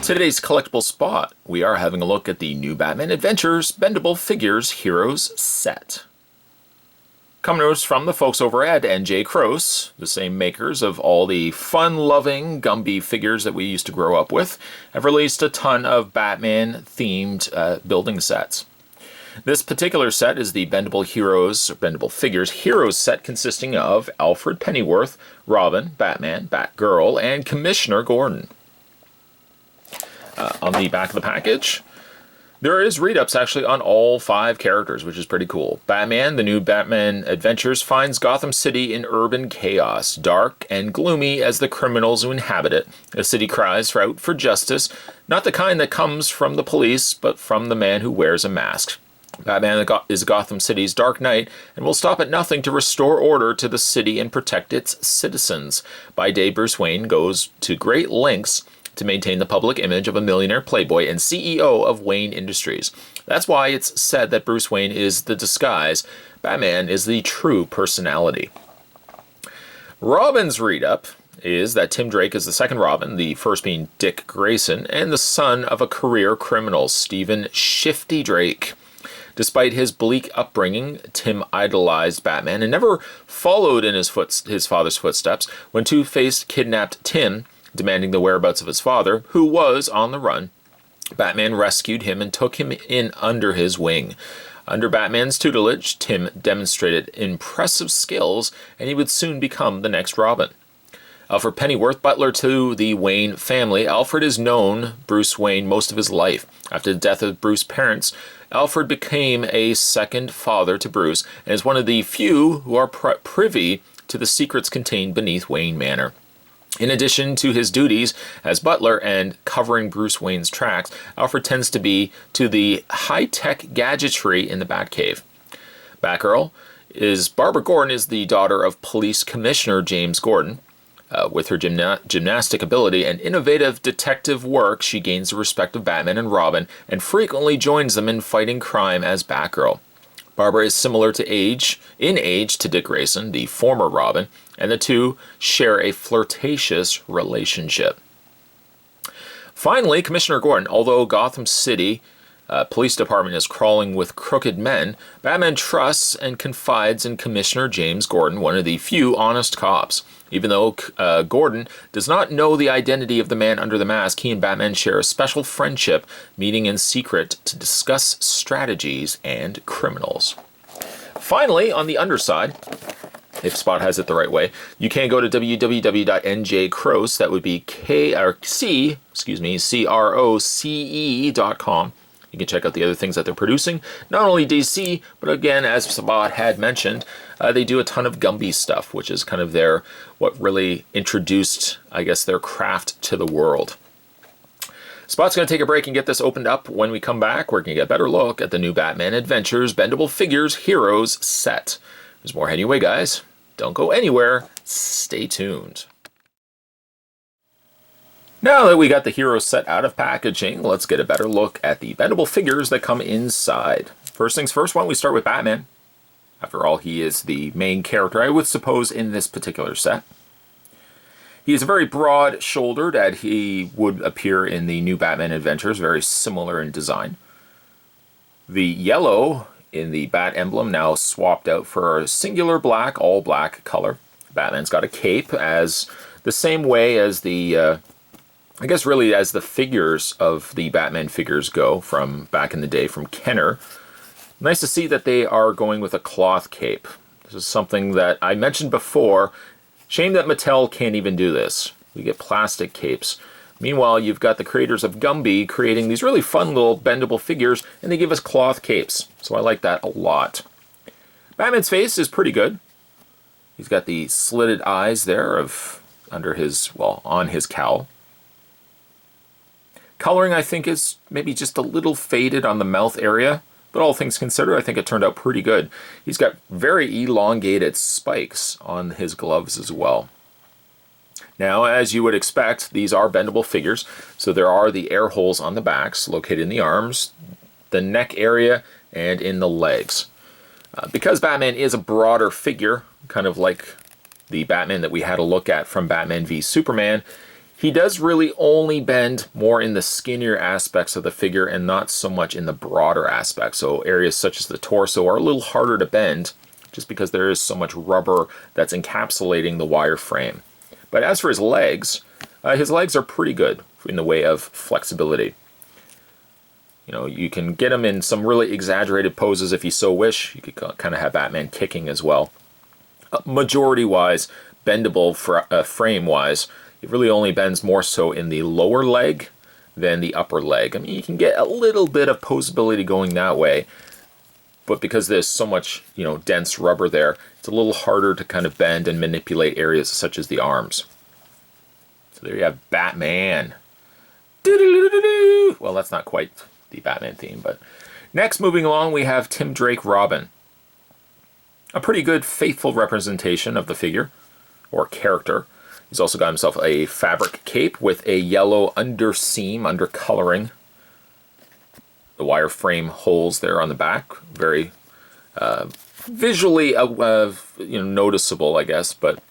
Today's collectible spot, we are having a look at the new Batman Adventures Bendable Figures Heroes set. Coming to us from the folks over at NJCroce, the same makers of all the fun-loving Gumby figures that we used to grow up with, have released a ton of Batman-themed building sets. This particular set is the Bendable Figures Heroes set, consisting of Alfred Pennyworth, Robin, Batman, Batgirl, and Commissioner Gordon. On the back of the package, there is read-ups actually on all 5 characters, which is pretty cool. Batman, the new Batman Adventures, finds Gotham City in urban chaos, dark and gloomy as the criminals who inhabit it. The city cries out for justice, not the kind that comes from the police, but from the man who wears a mask. Batman is Gotham City's Dark Knight and will stop at nothing to restore order to the city and protect its citizens. By day, Bruce Wayne goes to great lengths to maintain the public image of a millionaire playboy and CEO of Wayne Industries. That's why it's said that Bruce Wayne is the disguise. Batman is the true personality. Robin's read-up is that Tim Drake is the second Robin, the first being Dick Grayson, and the son of a career criminal, Stephen Shifty Drake. Despite his bleak upbringing, Tim idolized Batman and never followed in his father's footsteps. When Two-Face kidnapped Tim, demanding the whereabouts of his father, who was on the run, Batman rescued him and took him in under his wing. Under Batman's tutelage, Tim demonstrated impressive skills, and he would soon become the next Robin. Alfred Pennyworth, butler to the Wayne family, Alfred has known Bruce Wayne most of his life. After the death of Bruce's parents, Alfred became a second father to Bruce and is one of the few who are privy to the secrets contained beneath Wayne Manor. In addition to his duties as butler and covering Bruce Wayne's tracks, Alfred tends to be to the high-tech gadgetry in the Batcave. Batgirl Barbara Gordon is the daughter of Police Commissioner James Gordon. With her gymnastic ability and innovative detective work, she gains the respect of Batman and Robin and frequently joins them in fighting crime as Batgirl. Barbara is similar in age to Dick Grayson, the former Robin, and the two share a flirtatious relationship. Finally, Commissioner Gordon. Although Gotham City Police Department is crawling with crooked men, Batman trusts and confides in Commissioner James Gordon, one of the few honest cops. Even though Gordon does not know the identity of the man under the mask, he and Batman share a special friendship, meeting in secret to discuss strategies and criminals. Finally, on the underside, if Spot has it the right way, you can go to www.njcroce, that would be CROCE.com. You can check out the other things that they're producing. Not only DC, but again, as Sabat had mentioned, they do a ton of Gumby stuff, which is kind of what really introduced, I guess, their craft to the world. Spot's going to take a break and get this opened up. When we come back, we're going to get a better look at the new Batman Adventures Bendable Figures Heroes set. There's more heading away, guys. Don't go anywhere. Stay tuned. Now that we got the hero set out of packaging, let's get a better look at the bendable figures that come inside. First things first, why don't we start with Batman? After all, he is the main character, I would suppose, in this particular set. He is very broad-shouldered, as he would appear in the new Batman Adventures, very similar in design. The yellow in the bat emblem now swapped out for a singular black, all-black color. Batman's got a cape as the same way as the I guess really as the figures of the Batman figures go from back in the day from Kenner. Nice to see that they are going with a cloth cape. This is something that I mentioned before. Shame that Mattel can't even do this. We get plastic capes. Meanwhile, you've got the creators of Gumby creating these really fun little bendable figures, and they give us cloth capes. So I like that a lot. Batman's face is pretty good. He's got the slitted eyes there on his cowl. Coloring, I think, is maybe just a little faded on the mouth area, but all things considered, I think it turned out pretty good. He's got very elongated spikes on his gloves as well. Now, as you would expect, these are bendable figures, so there are the air holes on the backs, located in the arms, the neck area, and in the legs. Because Batman is a broader figure, kind of like the Batman that we had a look at from Batman v Superman, He does really only bend more in the skinnier aspects of the figure and not so much in the broader aspects. So areas such as the torso are a little harder to bend just because there is so much rubber that's encapsulating the wire frame. But as for his legs are pretty good in the way of flexibility. You know, you can get him in some really exaggerated poses if you so wish. You could kind of have Batman kicking as well. Majority-wise, bendable frame-wise, it really only bends more so in the lower leg than the upper leg. I mean, you can get a little bit of posability going that way, but because there's so much, you know, dense rubber there, it's a little harder to kind of bend and manipulate areas such as the arms. So there you have Batman. Well, that's not quite the Batman theme, but next, moving along, we have Tim Drake Robin. A pretty good faithful representation of the figure, or character. He's also got himself a fabric cape with a yellow underseam, undercoloring. The wireframe holes there on the back, very visually noticeable, I guess, but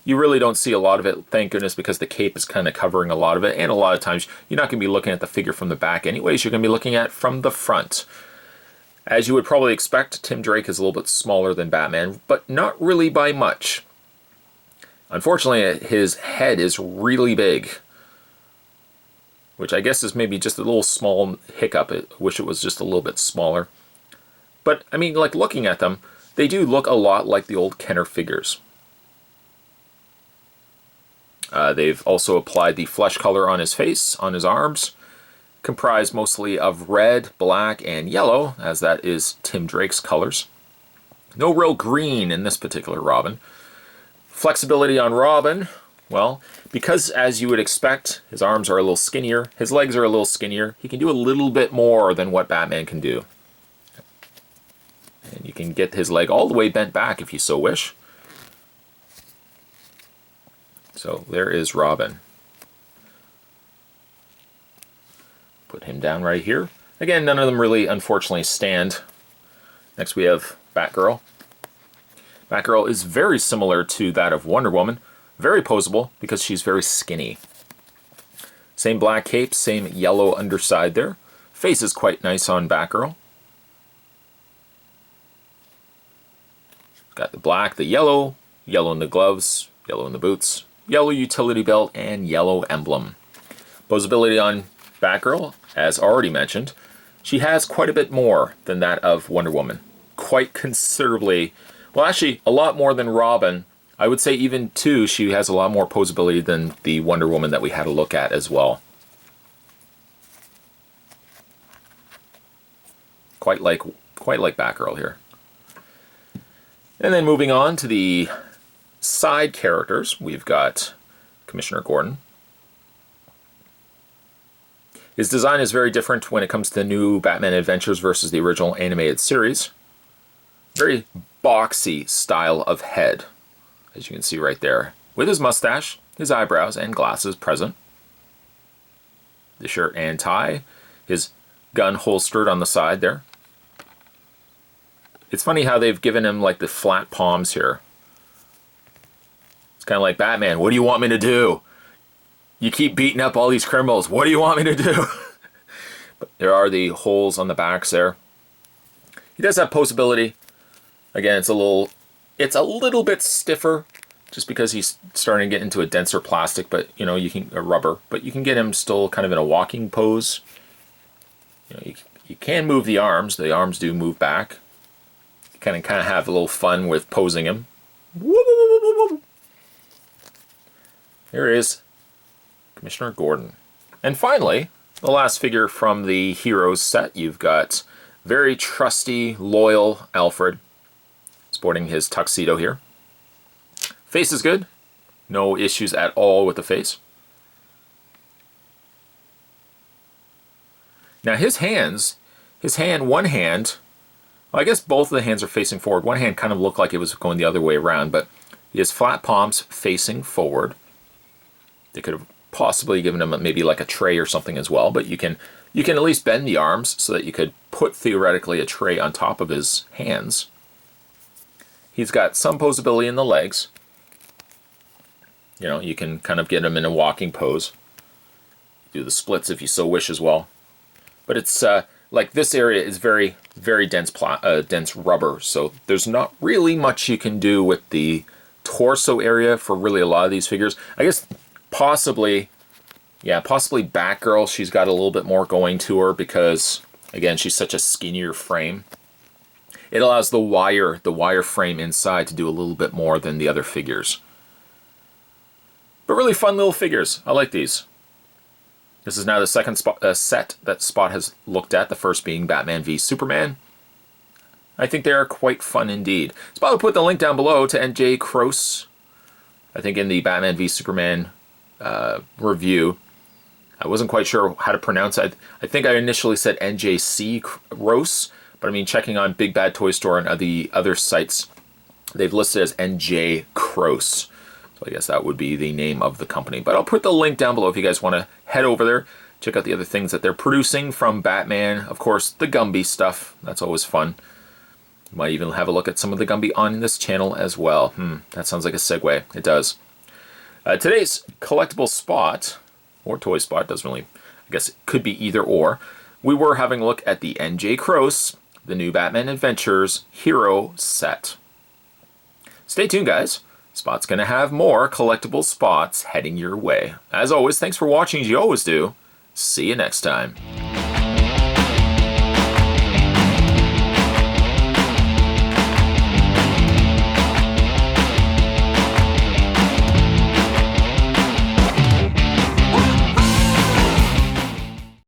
you really don't see a lot of it, thank goodness, because the cape is kind of covering a lot of it, and a lot of times you're not going to be looking at the figure from the back anyways, you're going to be looking at from the front. As you would probably expect, Tim Drake is a little bit smaller than Batman, but not really by much. Unfortunately, his head is really big, which I guess is maybe just a little small hiccup. I wish it was just a little bit smaller. But, I mean, like, looking at them, they do look a lot like the old Kenner figures. They've also applied the flesh color on his face, on his arms, comprised mostly of red, black, and yellow, as that is Tim Drake's colors. No real green in this particular Robin. Flexibility on Robin, well, because as you would expect, his arms are a little skinnier, his legs are a little skinnier, he can do a little bit more than what Batman can do. And you can get his leg all the way bent back if you so wish. So there is Robin. Put him down right here. Again, none of them really, unfortunately, stand. Next we have Batgirl. Batgirl is very similar to that of Wonder Woman. Very posable because she's very skinny. Same black cape, same yellow underside there. Face is quite nice on Batgirl. Got the black, the yellow in the gloves, yellow in the boots, yellow utility belt, and yellow emblem. Posability on Batgirl, as already mentioned, she has quite a bit more than that of Wonder Woman. Quite considerably, well, actually, a lot more than Robin. I would say even, too, she has a lot more posability than the Wonder Woman that we had a look at as well. Quite like Batgirl here. And then moving on to the side characters, we've got Commissioner Gordon. His design is very different when it comes to the new Batman Adventures versus the original animated series. Very boxy style of head, as you can see right there, with his mustache, his eyebrows, and glasses present. The shirt and tie, his gun holstered on the side there. It's funny how they've given him like the flat palms here. It's kind of like, Batman, what do you want me to do? You keep beating up all these criminals. What do you want me to do? But there are the holes on the backs there. He does have posability. Again, it's a little bit stiffer just because he's starting to get into a denser plastic, but you know, a rubber, but you can get him still kind of in a walking pose. You know, you can move the arms. The arms do move back. You kind of have a little fun with posing him. There is Commissioner Gordon. And finally, the last figure from the Heroes set, you've got very trusty, loyal Alfred, sporting his tuxedo here. Face is good. No issues at all with the face. Now one hand, well, I guess both of the hands are facing forward. One hand kind of looked like it was going the other way around, but he has flat palms facing forward. They could have possibly given him maybe like a tray or something as well, but you can at least bend the arms so that you could put theoretically a tray on top of his hands. He's got some posability in the legs. You know, you can kind of get him in a walking pose. do the splits if you so wish as well. But it's like this area is very, very dense dense rubber, so there's not really much you can do with the torso area for really a lot of these figures. I guess possibly, yeah, possibly Batgirl, she's got a little bit more going to her because, again, she's such a skinnier frame. It allows the wire frame inside to do a little bit more than the other figures. But really fun little figures. I like these. This is now the second set that Spot has looked at, the first being Batman v Superman. I think they are quite fun indeed. Spot will put the link down below to NJCroce. I think in the Batman v Superman review. I wasn't quite sure how to pronounce it. I think I initially said NJCroce, but I mean, checking on Big Bad Toy Store and the other sites, they've listed as NJCroce. So I guess that would be the name of the company. But I'll put the link down below if you guys want to head over there. Check out the other things that they're producing from Batman. Of course, the Gumby stuff. That's always fun. You might even have a look at some of the Gumby on this channel as well. That sounds like a segue. It does. Today's collectible spot, or toy spot, doesn't really, I guess it could be either or. We were having a look at the NJCroce, the new Batman Adventures Hero set. Stay tuned, guys. Spot's going to have more collectible spots heading your way. As always, thanks for watching as you always do. See you next time.